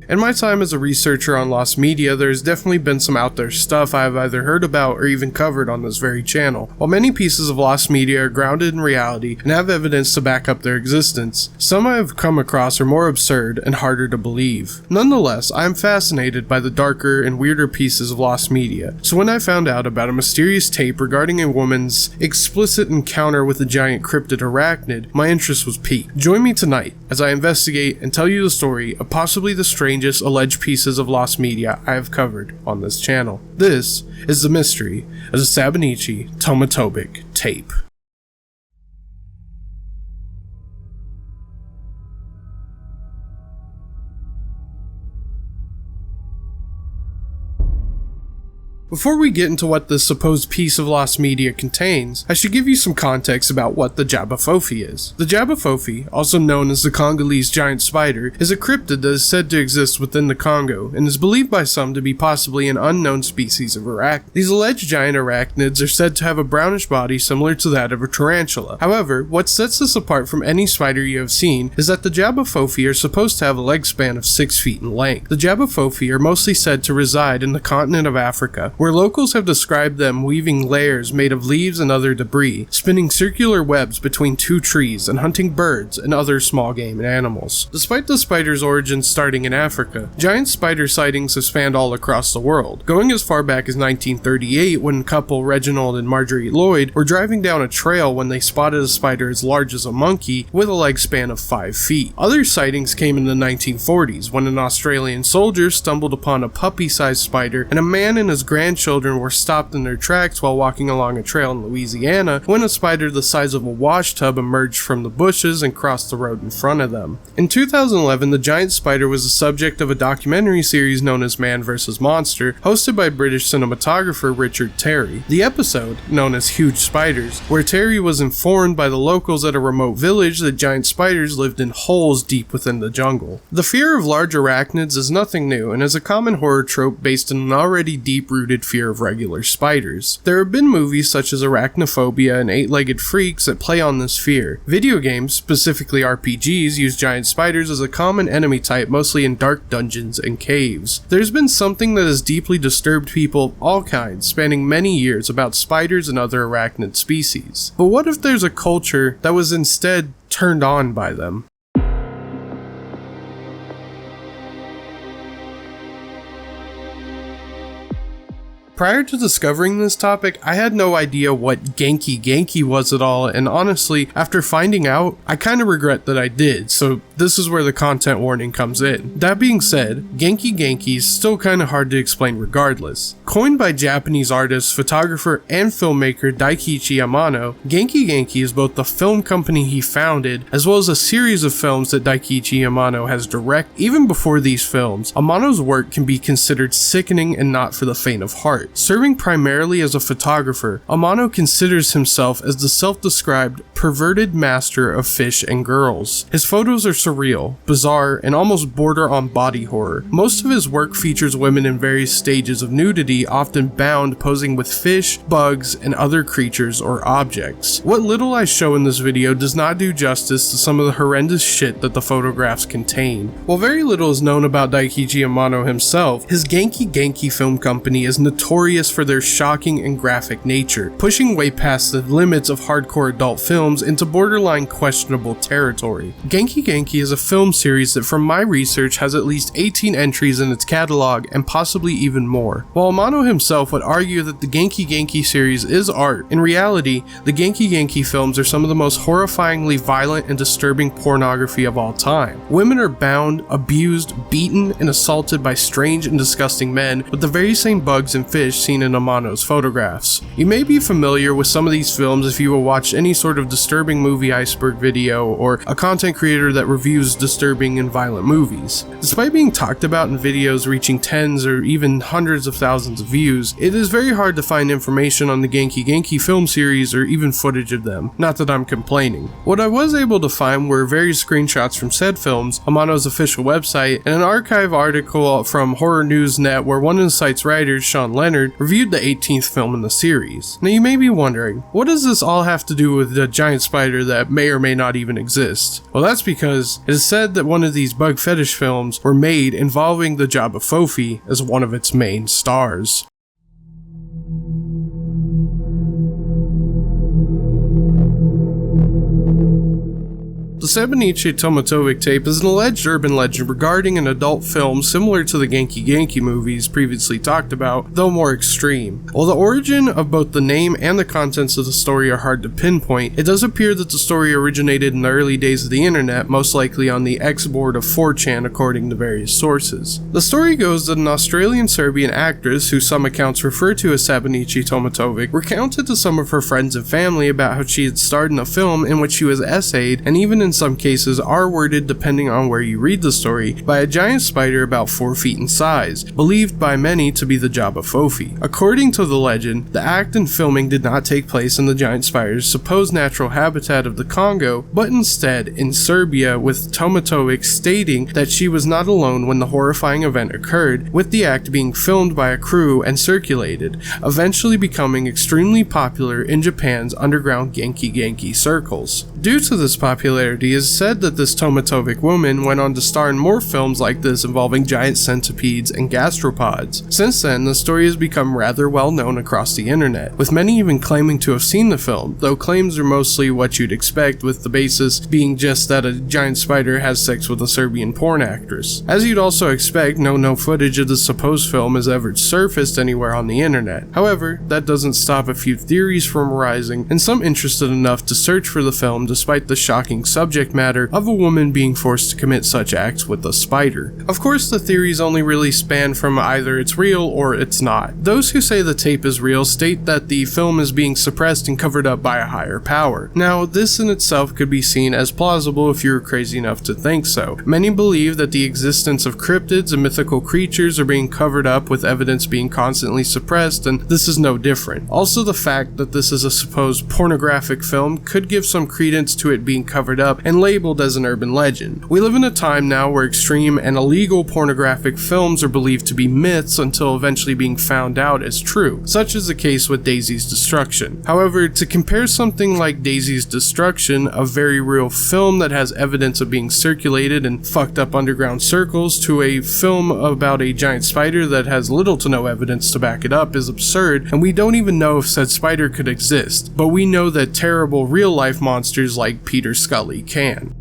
In my time as a researcher on lost media, there has definitely been some out there stuff I have either heard about or even covered on this very channel. While many pieces of lost media are grounded in reality and have evidence to back up their existence, some I have come across are more absurd and harder to believe. Nonetheless, I am fascinated by the darker and weirder pieces of lost media, so when I found out about a mysterious tape regarding a woman's explicit encounter with a giant cryptid arachnid, my interest was piqued. Join me tonight as I investigate and tell you the story of possibly the strangest alleged pieces of lost media I have covered on this channel. This is the mystery of the Sabonichi Tomatobic tape. Before we get into what this supposed piece of lost media contains, I should give you some context about what the Jabofofi is. The Jabofofi, also known as the Congolese giant spider, is a cryptid that is said to exist within the Congo and is believed by some to be possibly an unknown species of arachnid. These alleged giant arachnids are said to have a brownish body similar to that of a tarantula. However, what sets this apart from any spider you have seen is that the Jabofofi are supposed to have a leg span of 6 feet in length. The Jabofofi are mostly said to reside in the continent of Africa, where locals have described them weaving layers made of leaves and other debris, spinning circular webs between 2 trees, and hunting birds and other small game and animals. Despite the spider's origins starting in Africa, giant spider sightings have spanned all across the world, going as far back as 1938 when couple Reginald and Marjorie Lloyd were driving down a trail when they spotted a spider as large as a monkey with a leg span of 5 feet. Other sightings came in the 1940s when an Australian soldier stumbled upon a puppy-sized spider, and a man and his grandchildren were stopped in their tracks while walking along a trail in Louisiana when a spider the size of a wash tub emerged from the bushes and crossed the road in front of them. In 2011, the giant spider was the subject of a documentary series known as Man vs. Monster, hosted by British cinematographer Richard Terry. The episode, known as Huge Spiders, where Terry was informed by the locals at a remote village that giant spiders lived in holes deep within the jungle. The fear of large arachnids is nothing new and is a common horror trope based on an already deep-rooted fear of regular spiders. There have been movies such as Arachnophobia and Eight-Legged Freaks that play on this fear. Video games, specifically RPGs, use giant spiders as a common enemy type, mostly in dark dungeons and caves. There's been something that has deeply disturbed people of all kinds, spanning many years, about spiders and other arachnid species. But what if there's a culture that was instead turned on by them? Prior to discovering this topic, I had no idea what Genki was at all, and honestly, after finding out, I kinda regret that I did, so this is where the content warning comes in. That being said, Genki is still kinda hard to explain regardless. Coined by Japanese artist, photographer, and filmmaker Daikichi Amano, Genki is both the film company he founded, as well as a series of films that Daikichi Amano has directed. Even before these films, Amano's work can be considered sickening and not for the faint of heart. Serving primarily as a photographer, Amano considers himself as the self-described perverted master of fish and girls. His photos are surreal, bizarre, and almost border on body horror. Most of his work features women in various stages of nudity, often bound, posing with fish, bugs, and other creatures or objects. What little I show in this video does not do justice to some of the horrendous shit that the photographs contain. While very little is known about Daikichi Amano himself, his Genki film company is notorious for their shocking and graphic nature, pushing way past the limits of hardcore adult films into borderline questionable territory. Genki is a film series that from my research has at least 18 entries in its catalog and possibly even more. While Amano himself would argue that the Genki series is art, in reality, the Genki films are some of the most horrifyingly violent and disturbing pornography of all time. Women are bound, abused, beaten, and assaulted by strange and disgusting men with the very same bugs and fish seen in Amano's photographs. You may be familiar with some of these films if you have watched any sort of disturbing movie iceberg video or a content creator that reviews disturbing and violent movies. Despite being talked about in videos reaching tens or even hundreds of thousands of views, it is very hard to find information on the Genki film series or even footage of them. Not that I'm complaining. What I was able to find were various screenshots from said films, Amano's official website, and an archive article from Horror News Net where one of the site's writers, Sean Leonard, Leonard, reviewed the 18th film in the series. Now you may be wondering, what does this all have to do with a giant spider that may or may not even exist? Well, that's because it is said that one of these bug fetish films were made involving the Jabba Fofi as one of its main stars. The Sabinichi Tomatovic tape is an alleged urban legend regarding an adult film similar to the Genki Genki movies previously talked about, though more extreme. While the origin of both the name and the contents of the story are hard to pinpoint, it does appear that the story originated in the early days of the internet, most likely on the X-board of 4chan according to various sources. The story goes that an Australian-Serbian actress, who some accounts refer to as Sabinichi Tomatovic, recounted to some of her friends and family about how she had starred in a film in which she was essayed, and even in some cases R-worded depending on where you read the story, by a giant spider about 4 feet in size, believed by many to be the Jabba Fofi. According to the legend, the act and filming did not take place in the giant spider's supposed natural habitat of the Congo, but instead in Serbia, with Tomatovic stating that she was not alone when the horrifying event occurred, with the act being filmed by a crew and circulated, eventually becoming extremely popular in Japan's underground Genki Genki circles. Due to this popularity, it is said that this Tomatovic woman went on to star in more films like this involving giant centipedes and gastropods. Since then, the story has become rather well known across the internet, with many even claiming to have seen the film, though claims are mostly what you'd expect, with the basis being just that a giant spider has sex with a Serbian porn actress. As you'd also expect, no footage of the supposed film has ever surfaced anywhere on the internet. However, that doesn't stop a few theories from arising, and some interested enough to search for the film despite the shocking subject matter of a woman being forced to commit such acts with a spider. Of course, the theories only really span from either it's real or it's not. Those who say the tape is real state that the film is being suppressed and covered up by a higher power. Now, this in itself could be seen as plausible if you're crazy enough to think so. Many believe that the existence of cryptids and mythical creatures are being covered up, with evidence being constantly suppressed, and this is no different. Also, the fact that this is a supposed pornographic film could give some credence to it being covered up and labeled as an urban legend. We live in a time now where extreme and illegal pornographic films are believed to be myths until eventually being found out as true, such is the case with Daisy's Destruction. However, to compare something like Daisy's Destruction, a very real film that has evidence of being circulated in fucked up underground circles, to a film about a giant spider that has little to no evidence to back it up is absurd, and we don't even know if said spider could exist, but we know that terrible real-life monsters like Peter Scully can.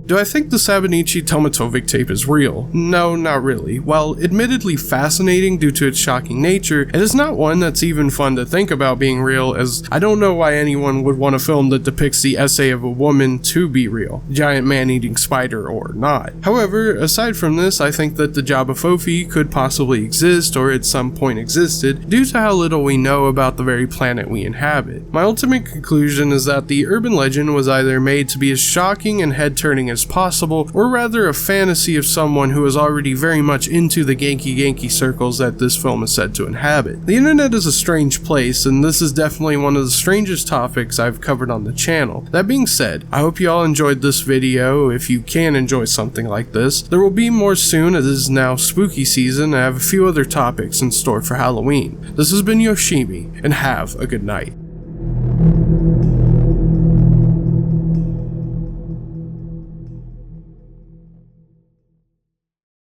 Do I think the Sabinichi Tomatovic tape is real? No, not really. While admittedly fascinating due to its shocking nature, it is not one that's even fun to think about being real, as I don't know why anyone would want a film that depicts the essay of a woman to be real, giant man-eating spider or not. However, aside from this, I think that the Jabba Fofi could possibly exist, or at some point existed, due to how little we know about the very planet we inhabit. My ultimate conclusion is that the urban legend was either made to be as shocking and head-turning as possible, or rather a fantasy of someone who is already very much into the Genki Genki circles that this film is said to inhabit. The internet is a strange place, and this is definitely one of the strangest topics I've covered on the channel. That being said, I hope you all enjoyed this video. If you can enjoy something like this, there will be more soon, as it is now spooky season, and I have a few other topics in store for Halloween. This has been Yoshimi, and have a good night.